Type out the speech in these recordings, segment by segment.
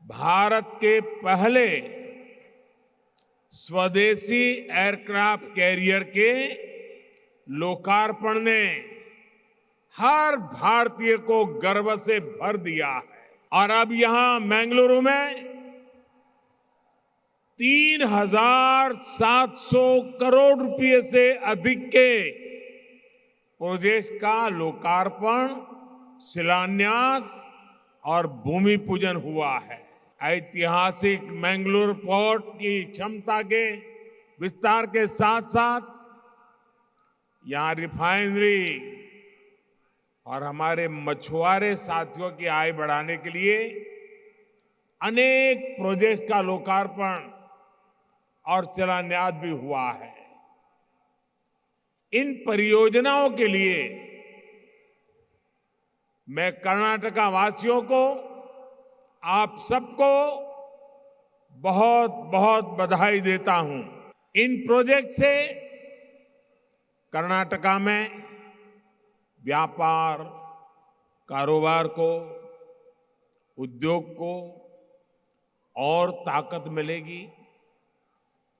भारत के पहले स्वदेशी एयरक्राफ्ट कैरियर के लोकार्पण ने हर भारतीय को गर्व से भर दिया है। और अब यहां बेंगलुरु में 3,700 करोड़ रुपए से अधिक के प्रोजेक्ट्स का लोकार्पण, शिलान्यास और भूमि पूजन हुआ है। ऐतिहासिक मैंगलोर पोर्ट की क्षमता के विस्तार के साथ साथ यहां रिफाइनरी और हमारे मछुआरे साथियों की आय बढ़ाने के लिए अनेक प्रोजेक्ट्स का लोकार्पण और शिलान्यास भी हुआ है। इन परियोजनाओं के लिए मैं कर्नाटका वासियों को, आप सबको बहुत बहुत बधाई देता हूं। इन प्रोजेक्ट से कर्नाटका में व्यापार, कारोबार को, उद्योग को और ताकत मिलेगी,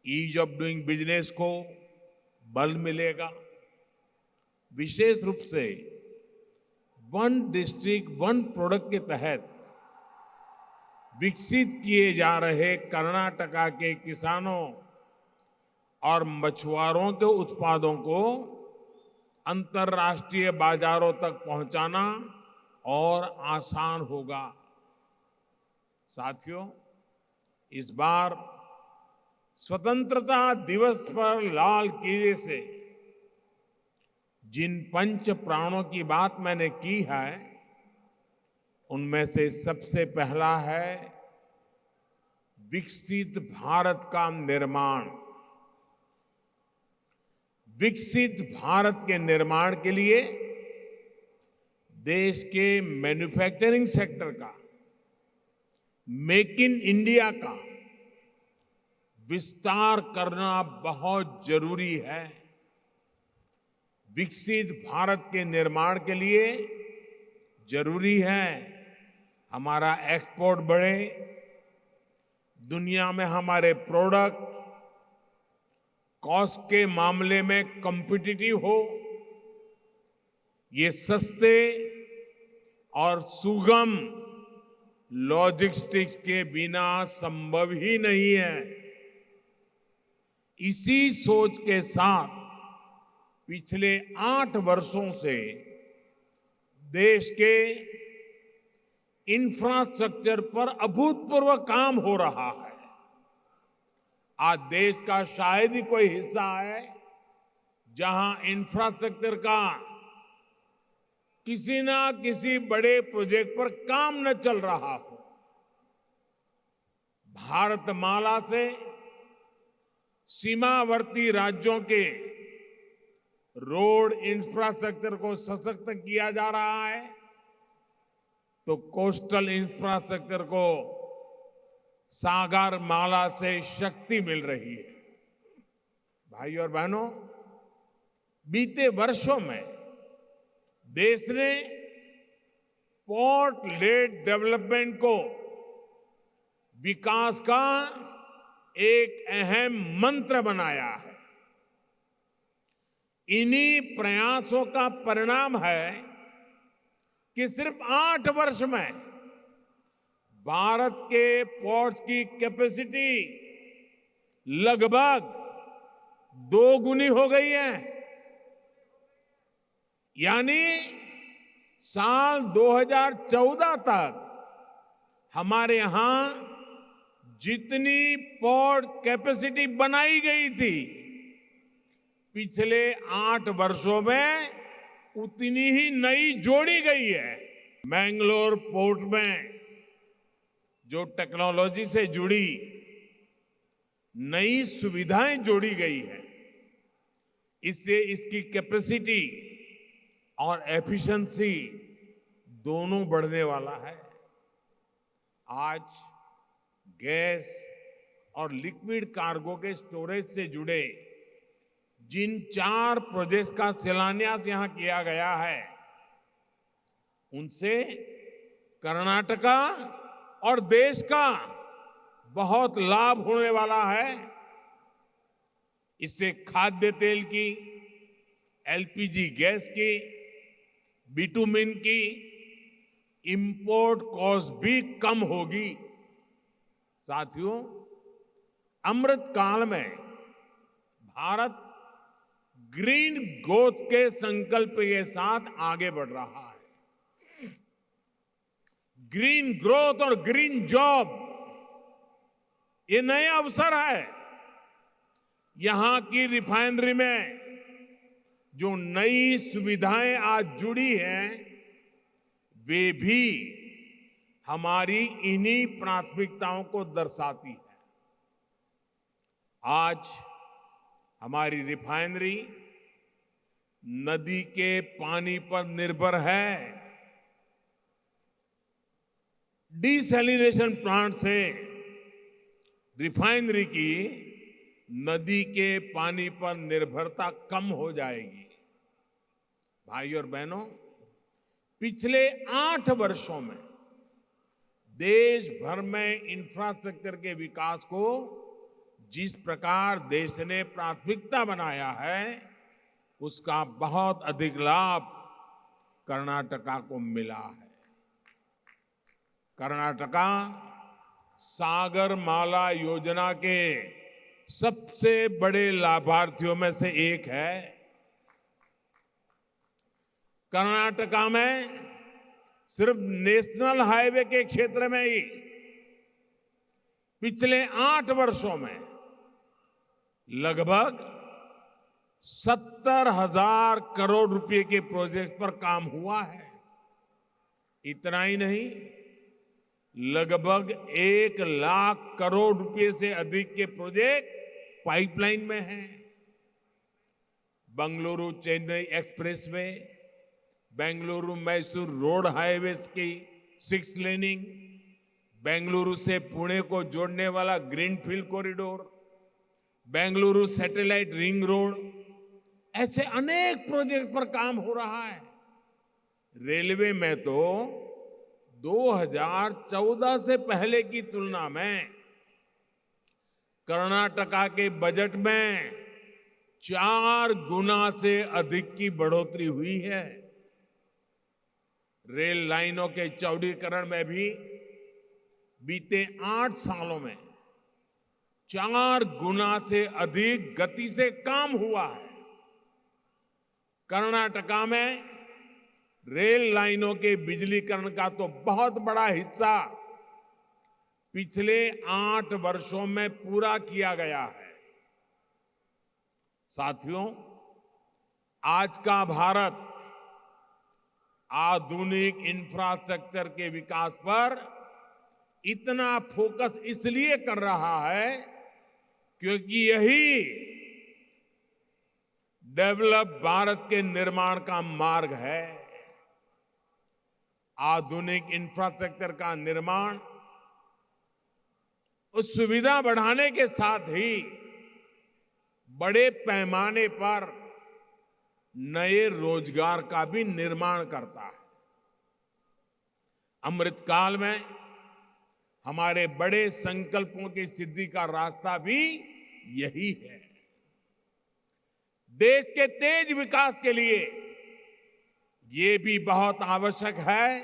ईज ऑफ डूइंग बिजनेस को बल मिलेगा। विशेष रूप से वन डिस्ट्रिक्ट वन प्रोडक्ट के तहत विकसित किए जा रहे कर्नाटका के किसानों और मछुआरों के उत्पादों को अंतर्राष्ट्रीय बाजारों तक पहुंचाना और आसान होगा। साथियों, इस बार स्वतंत्रता दिवस पर लाल किले से जिन पंच प्राणों की बात मैंने की है, उनमें से सबसे पहला है विकसित भारत का निर्माण। विकसित भारत के निर्माण के लिए देश के मैन्युफैक्चरिंग सेक्टर का, मेक इन इंडिया का विस्तार करना बहुत जरूरी है। विकसित भारत के निर्माण के लिए जरूरी है हमारा एक्सपोर्ट बढ़े, दुनिया में हमारे प्रोडक्ट कॉस्ट के मामले में कॉम्पिटिटिव हो, ये सस्ते और सुगम लॉजिस्टिक्स के बिना संभव ही नहीं है। इसी सोच के साथ पिछले 8 वर्षों से देश के इंफ्रास्ट्रक्चर पर अभूतपूर्व काम हो रहा है। आज देश का शायद ही कोई हिस्सा है जहां इंफ्रास्ट्रक्चर का किसी ना किसी बड़े प्रोजेक्ट पर काम न चल रहा हो। भारतमाला से सीमावर्ती राज्यों के रोड इंफ्रास्ट्रक्चर को सशक्त किया जा रहा है, तो कोस्टल इंफ्रास्ट्रक्चर को सागर माला से शक्ति मिल रही है। भाई और बहनों, बीते वर्षों में देश ने पोर्ट लेड डेवलपमेंट को विकास का एक अहम मंत्र बनाया है। इन्हीं प्रयासों का परिणाम है कि सिर्फ 8 वर्ष में भारत के पोर्ट्स की कैपेसिटी लगभग 2 गुनी हो गई है। यानी साल 2014 तक हमारे यहां जितनी पोर्ट कैपेसिटी बनाई गई थी, पिछले 8 वर्षों में उतनी ही नई जोड़ी गई है। मैंगलोर पोर्ट में जो टेक्नोलॉजी से जुड़ी नई सुविधाएं जोड़ी गई है, इससे इसकी कैपेसिटी और एफिशिएंसी दोनों बढ़ने वाला है। आज गैस और लिक्विड कार्गो के स्टोरेज से जुड़े जिन 4 प्रोजेक्ट्स का शिलान्यास यहां किया गया है, उनसे कर्नाटका और देश का बहुत लाभ होने वाला है। इससे खाद्य तेल की, एलपीजी गैस की, बिटुमिन की इंपोर्ट कॉस्ट भी कम होगी। साथियों, अमृत काल में भारत ग्रीन ग्रोथ के संकल्प के साथ आगे बढ़ रहा है। ग्रीन ग्रोथ और ग्रीन जॉब, ये नए अवसर है। यहां की रिफाइनरी में जो नई सुविधाएं आज जुड़ी हैं, वे भी हमारी इन्हीं प्राथमिकताओं को दर्शाती है। आज हमारी रिफाइनरी नदी के पानी पर निर्भर है। डिसैलिनेशन प्लांट से रिफाइनरी की नदी के पानी पर निर्भरता कम हो जाएगी। भाई और बहनों, पिछले 8 वर्षों में देश भर में इंफ्रास्ट्रक्चर के विकास को जिस प्रकार देश ने प्राथमिकता बनाया है, उसका बहुत अधिक लाभ कर्नाटका को मिला है। कर्नाटका सागरमाला योजना के सबसे बड़े लाभार्थियों में से एक है। कर्नाटका में सिर्फ नेशनल हाईवे के क्षेत्र में ही पिछले 8 वर्षों में लगभग 70,000 करोड़ रुपए के प्रोजेक्ट पर काम हुआ है। इतना ही नहीं, लगभग 1 लाख करोड़ रुपए से अधिक के प्रोजेक्ट पाइपलाइन में हैं। Bengaluru Chennai expressway, Bengaluru Mysore road highway की 6 लेनिंग, बेंगलुरु से पुणे को जोड़ने वाला greenfield corridor, Bengaluru satellite ring road, ऐसे अनेक प्रोजेक्ट पर काम हो रहा है। रेलवे में तो 2014 से पहले की तुलना में कर्नाटका के बजट में 4 गुना से अधिक की बढ़ोतरी हुई है। रेल लाइनों के चौड़ीकरण में भी बीते 8 सालों में 4 गुना से अधिक गति से काम हुआ है। कर्नाटका में रेल लाइनों के बिजलीकरण का तो बहुत बड़ा हिस्सा पिछले 8 वर्षों में पूरा किया गया है। साथियों, आज का भारत आधुनिक इंफ्रास्ट्रक्चर के विकास पर इतना फोकस इसलिए कर रहा है क्योंकि यही डेवलप भारत के निर्माण का मार्ग है। आधुनिक इंफ्रास्ट्रक्चर का निर्माण उस सुविधा बढ़ाने के साथ ही बड़े पैमाने पर नए रोजगार का भी निर्माण करता है। अमृतकाल में हमारे बड़े संकल्पों की सिद्धि का रास्ता भी यही है। देश के तेज विकास के लिए ये भी बहुत आवश्यक है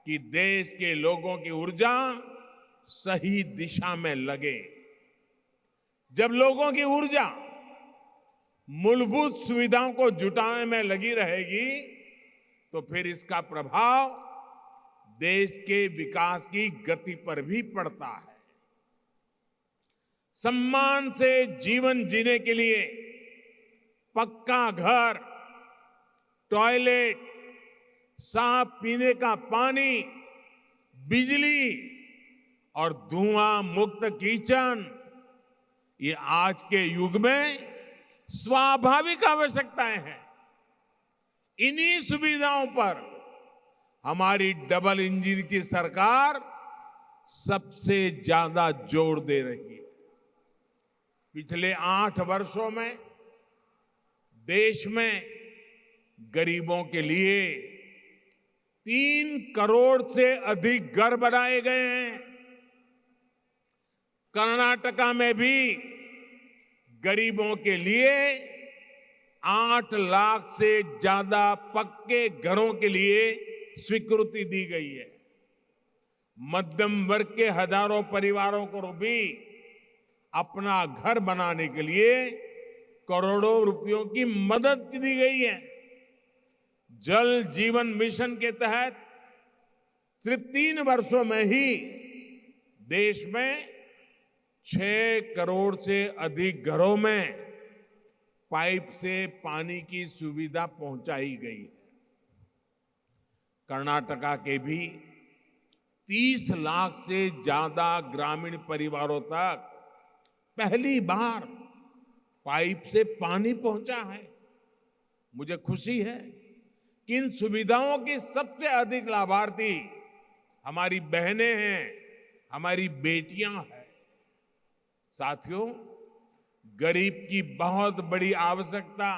कि देश के लोगों की ऊर्जा सही दिशा में लगे। जब लोगों की ऊर्जा मूलभूत सुविधाओं को जुटाने में लगी रहेगी, तो फिर इसका प्रभाव देश के विकास की गति पर भी पड़ता है। सम्मान से जीवन जीने के लिए पक्का घर, टॉयलेट, साफ पीने का पानी, बिजली और धुआं मुक्त किचन, ये आज के युग में स्वाभाविक आवश्यकताएं हैं। इन्हीं सुविधाओं पर हमारी डबल इंजन की सरकार सबसे ज्यादा जोर दे रही है। पिछले 8 वर्षों में देश में गरीबों के लिए 3 करोड़ से अधिक घर बनाए गए हैं। कर्नाटका में भी गरीबों के लिए 8 लाख से ज्यादा पक्के घरों के लिए स्वीकृति दी गई है। मध्यम वर्ग के हजारों परिवारों को भी अपना घर बनाने के लिए करोड़ों रुपयों की मदद दी गई है। जल जीवन मिशन के तहत सिर्फ 3 वर्षों में ही देश में 6 करोड़ से अधिक घरों में पाइप से पानी की सुविधा पहुंचाई गई है। कर्नाटका के भी 30 लाख से ज्यादा ग्रामीण परिवारों तक पहली बार पाइप से पानी पहुंचा है। मुझे खुशी है कि इन सुविधाओं की सबसे अधिक लाभार्थी हमारी बहनें हैं, हमारी बेटियां हैं। साथियों, गरीब की बहुत बड़ी आवश्यकता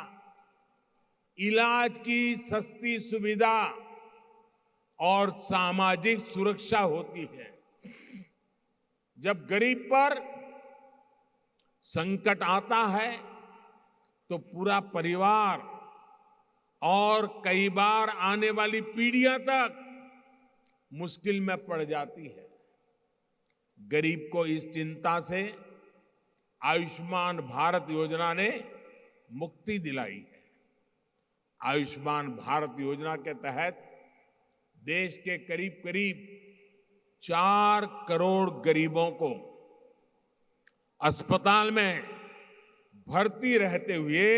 इलाज की सस्ती सुविधा और सामाजिक सुरक्षा होती है। जब गरीब पर संकट आता है तो पूरा परिवार और कई बार आने वाली पीढ़ियां तक मुश्किल में पड़ जाती है। गरीब को इस चिंता से आयुष्मान भारत योजना ने मुक्ति दिलाई है। आयुष्मान भारत योजना के तहत देश के करीब करीब 4 करोड़ गरीबों को अस्पताल में भर्ती रहते हुए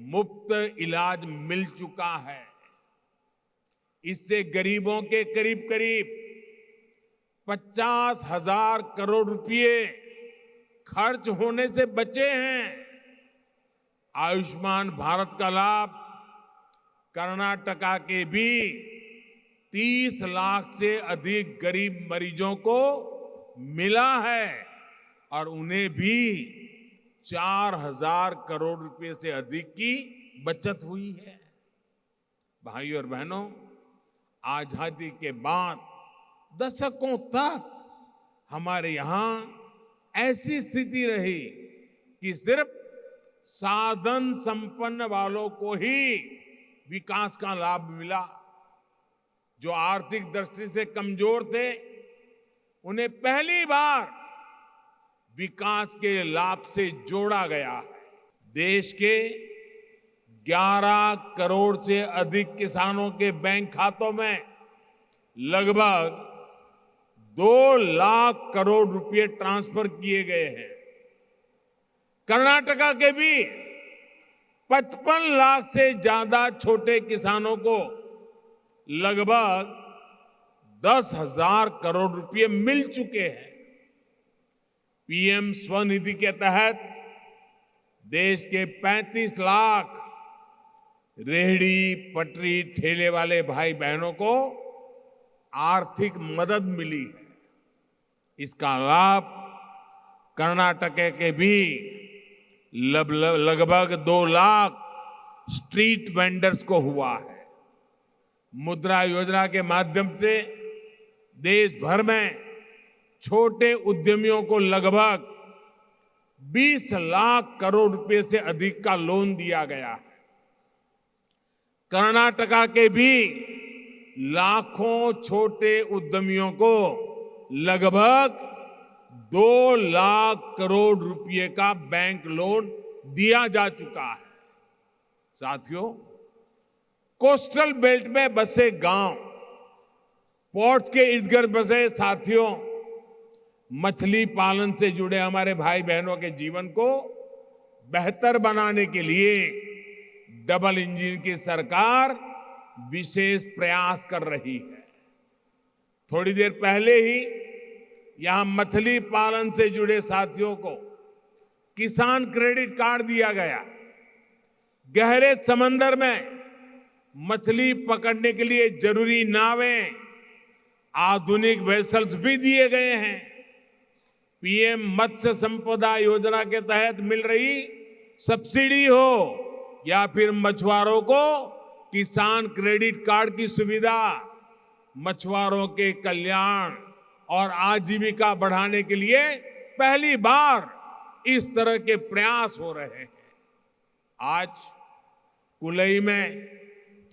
मुफ्त इलाज मिल चुका है। इससे गरीबों के करीब करीब 50,000 करोड़ रुपए खर्च होने से बचे हैं। आयुष्मान भारत का लाभ कर्नाटका के भी 30 लाख से अधिक गरीब मरीजों को मिला है और उन्हें भी 4,000 करोड़ रुपए से अधिक की बचत हुई है। भाइयों और बहनों, आजादी के बाद दशकों तक हमारे यहां ऐसी स्थिति रही कि सिर्फ साधन संपन्न वालों को ही विकास का लाभ मिला। जो आर्थिक दृष्टि से कमजोर थे, उन्हें पहली बार विकास के लाभ से जोड़ा गया है। देश के 11 करोड़ से अधिक किसानों के बैंक खातों में लगभग 2 लाख करोड़ रुपए ट्रांसफर किए गए हैं। कर्नाटका के भी 55 लाख से ज्यादा छोटे किसानों को लगभग 10,000 करोड़ रुपए मिल चुके हैं। पीएम स्वनिधि के तहत देश के 35 लाख रेहड़ी पटरी ठेले वाले भाई बहनों को आर्थिक मदद मिली है। इसका लाभ कर्नाटक के भी लगभग 2 लाख स्ट्रीट वेंडर्स को हुआ है। मुद्रा योजना के माध्यम से देश भर में छोटे उद्यमियों को लगभग 20 लाख करोड़ रुपए से अधिक का लोन दिया गया है। कर्नाटका के भी लाखों छोटे उद्यमियों को लगभग 2 लाख करोड़ रुपए का बैंक लोन दिया जा चुका है। साथियों, कोस्टल बेल्ट में बसे गांव, पोर्ट्स के इर्द गिर्द बसे साथियों, मछली पालन से जुड़े हमारे भाई बहनों के जीवन को बेहतर बनाने के लिए डबल इंजन की सरकार विशेष प्रयास कर रही है। थोड़ी देर पहले ही यहां मछली पालन से जुड़े साथियों को किसान क्रेडिट कार्ड दिया गया। गहरे समंदर में मछली पकड़ने के लिए जरूरी नावें, आधुनिक वेसल्स भी दिए गए हैं। पीएम मत्स्य संपदा योजना के तहत मिल रही सब्सिडी हो या फिर मछुआरों को किसान क्रेडिट कार्ड की सुविधा, मछुआरों के कल्याण और आजीविका बढ़ाने के लिए पहली बार इस तरह के प्रयास हो रहे हैं। आज कुलई में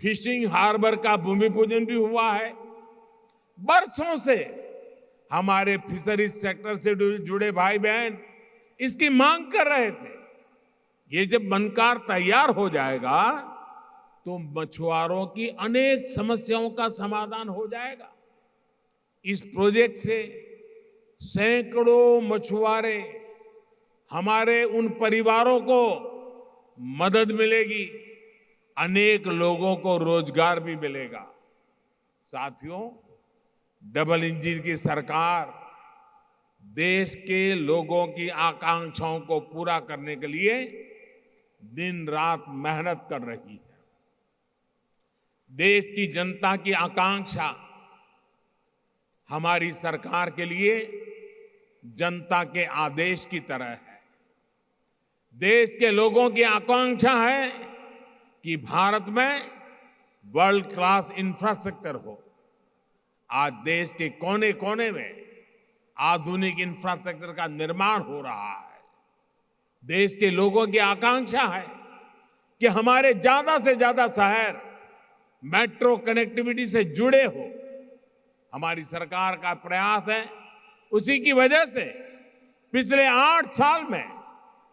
फिशिंग हार्बर का भूमि पूजन भी हुआ है। बरसों से हमारे फिशरीज सेक्टर से जुड़े भाई बहन इसकी मांग कर रहे थे। ये जब बनकर तैयार हो जाएगा तो मछुआरों की अनेक समस्याओं का समाधान हो जाएगा। इस प्रोजेक्ट से सैकड़ों मछुआरे, हमारे उन परिवारों को मदद मिलेगी, अनेक लोगों को रोजगार भी मिलेगा। साथियों, डबल इंजन की सरकार देश के लोगों की आकांक्षाओं को पूरा करने के लिए दिन रात मेहनत कर रही है। देश की जनता की आकांक्षा हमारी सरकार के लिए जनता के आदेश की तरह है। देश के लोगों की आकांक्षा है कि भारत में वर्ल्ड क्लास इंफ्रास्ट्रक्चर हो। आज देश के कोने कोने में आधुनिक इंफ्रास्ट्रक्चर का निर्माण हो रहा है। देश के लोगों की आकांक्षा है कि हमारे ज्यादा से ज्यादा शहर मेट्रो कनेक्टिविटी से जुड़े हो। हमारी सरकार का प्रयास है, उसी की वजह से पिछले 8 साल में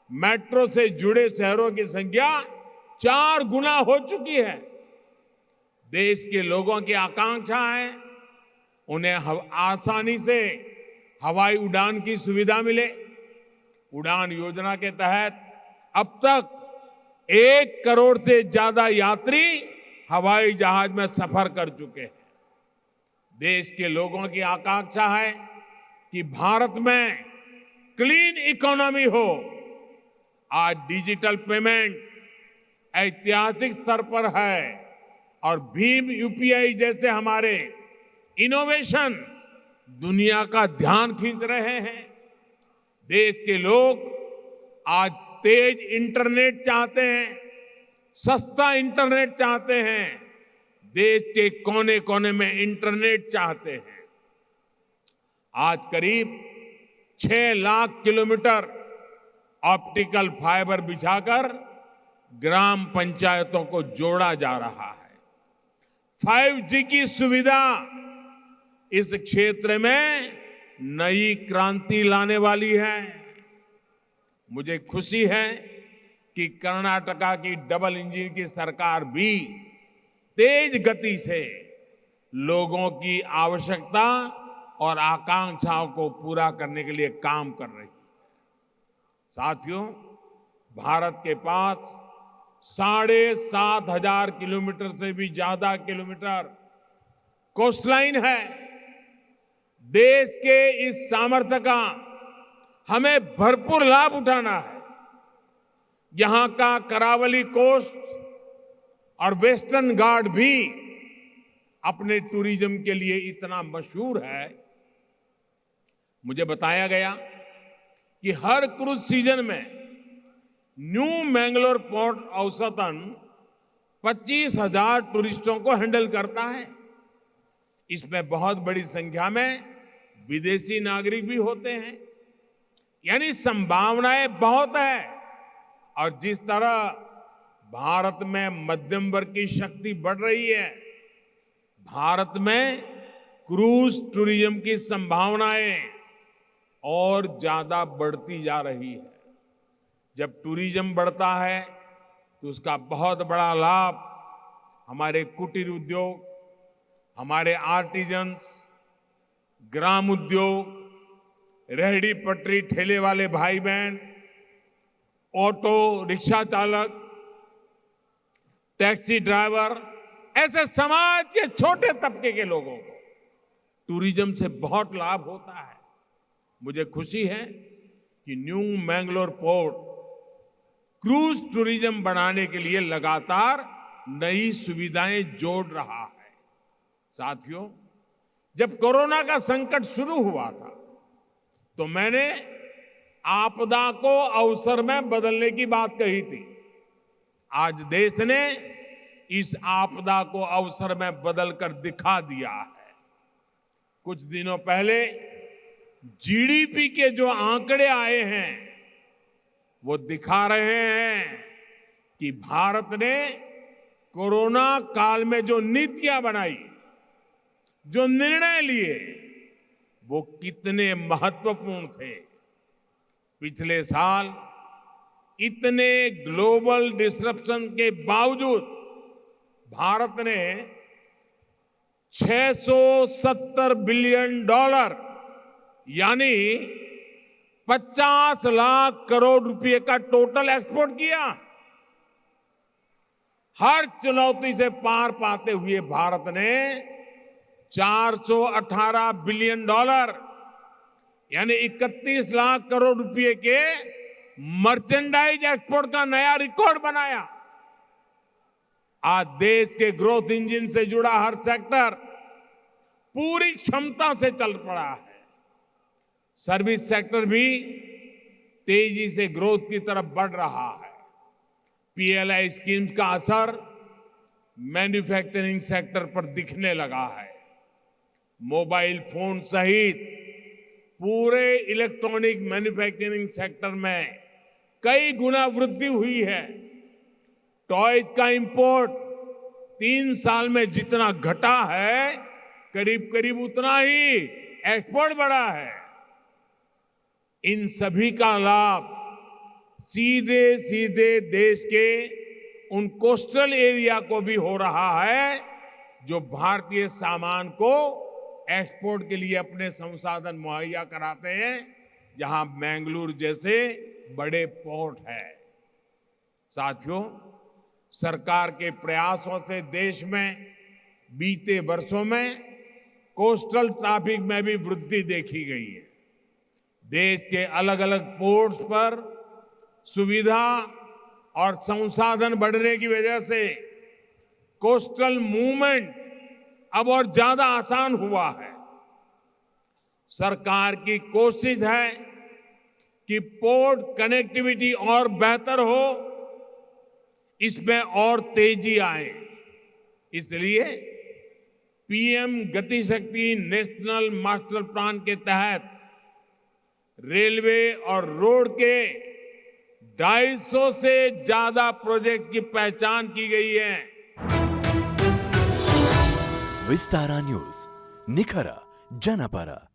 मेट्रो से जुड़े शहरों की संख्या 4 गुना हो चुकी है। देश के लोगों की आकांक्षा है उन्हें आसानी से हवाई उड़ान की सुविधा मिले। उड़ान योजना के तहत अब तक 1 करोड़ से ज्यादा यात्री हवाई जहाज में सफर कर चुके हैं। देश के लोगों की आकांक्षा है कि भारत में क्लीन इकोनॉमी हो। आज डिजिटल पेमेंट ऐतिहासिक स्तर पर है और भीम यूपीआई जैसे हमारे इनोवेशन दुनिया का ध्यान खींच रहे हैं। देश के लोग आज तेज इंटरनेट चाहते हैं, सस्ता इंटरनेट चाहते हैं, देश के कोने कोने में इंटरनेट चाहते हैं। आज करीब 6 लाख किलोमीटर ऑप्टिकल फाइबर बिछाकर ग्राम पंचायतों को जोड़ा जा रहा है। 5G की सुविधा इस क्षेत्र में नई क्रांति लाने वाली है। मुझे खुशी है कि कर्नाटका की डबल इंजन की सरकार भी तेज गति से लोगों की आवश्यकता और आकांक्षाओं को पूरा करने के लिए काम कर रही है। साथियों, भारत के पास 7,500 किलोमीटर से भी ज्यादा किलोमीटर कोस्टलाइन है। देश के इस सामर्थ्य का हमें भरपूर लाभ उठाना है। यहां का करावली कोस्ट और वेस्टर्न घाट भी अपने टूरिज्म के लिए इतना मशहूर है। मुझे बताया गया कि हर क्रूज सीजन में न्यू मैंगलोर पोर्ट औसतन 25,000 टूरिस्टों को हैंडल करता है। इसमें बहुत बड़ी संख्या में विदेशी नागरिक भी होते हैं। यानी संभावनाएं बहुत है। और जिस तरह भारत में मध्यम वर्ग की शक्ति बढ़ रही है, भारत में क्रूज टूरिज्म की संभावनाएं और ज्यादा बढ़ती जा रही है। जब टूरिज्म बढ़ता है तो उसका बहुत बड़ा लाभ हमारे कुटीर उद्योग, हमारे आर्टिजन्स, ग्राम उद्योग, रेहड़ी पटरी ठेले वाले भाई बहन, ऑटो रिक्शा चालक, टैक्सी ड्राइवर, ऐसे समाज के छोटे तबके के लोगों को टूरिज्म से बहुत लाभ होता है। मुझे खुशी है कि new Mangalore port cruise tourism बढ़ाने के लिए लगातार नई सुविधाएं जोड़ रहा है। साथियों, जब कोरोना का संकट शुरू हुआ था तो मैंने आपदा को अवसर में बदलने की बात कही थी। आज देश ने इस आपदा को अवसर में बदलकर दिखा दिया है। कुछ दिनों पहले जीडीपी के जो आंकड़े आए हैं वो दिखा रहे हैं कि भारत ने कोरोना काल में जो नीतियां बनाई, जो निर्णय लिए, वो कितने महत्वपूर्ण थे। पिछले साल इतने ग्लोबल डिसरप्शन के बावजूद भारत ने $670 बिलियन यानी 50 लाख करोड़ रुपए का टोटल एक्सपोर्ट किया। हर चुनौती से पार पाते हुए भारत ने $418 बिलियन यानी 31 लाख करोड़ रुपए के मर्चेंडाइज एक्सपोर्ट का नया रिकॉर्ड बनाया। आज देश के ग्रोथ इंजन से जुड़ा हर सेक्टर पूरी क्षमता से चल पड़ा है। सर्विस सेक्टर भी तेजी से ग्रोथ की तरफ बढ़ रहा है। पीएलआई स्कीम्स का असर मैन्युफैक्चरिंग सेक्टर पर दिखने लगा है। मोबाइल फोन सहित पूरे इलेक्ट्रॉनिक मैन्युफैक्चरिंग सेक्टर में कई गुना वृद्धि हुई है। टॉयज का इंपोर्ट 3 साल में जितना घटा है, करीब करीब उतना ही एक्सपोर्ट बढ़ा है। इन सभी का लाभ सीधे सीधे देश के उन कोस्टल एरिया को भी हो रहा है जो भारतीय सामान को एक्सपोर्ट के लिए अपने संसाधन मुहैया कराते हैं, जहां बेंगलुरु जैसे बड़े पोर्ट है। साथियों, सरकार के प्रयासों से देश में बीते वर्षों में कोस्टल ट्रैफिक में भी वृद्धि देखी गई है। देश के अलग अलग पोर्ट्स पर सुविधा और संसाधन बढ़ने की वजह से कोस्टल मूवमेंट अब और ज्यादा आसान हुआ है। सरकार की कोशिश है कि पोर्ट कनेक्टिविटी और बेहतर हो, इसमें और तेजी आए। इसलिए पीएम गति शक्ति नेशनल मास्टर प्लान के तहत रेलवे और रोड के 250 से ज्यादा प्रोजेक्ट की पहचान की गई है। विस्तारा न्यूज, निखर जनपರ।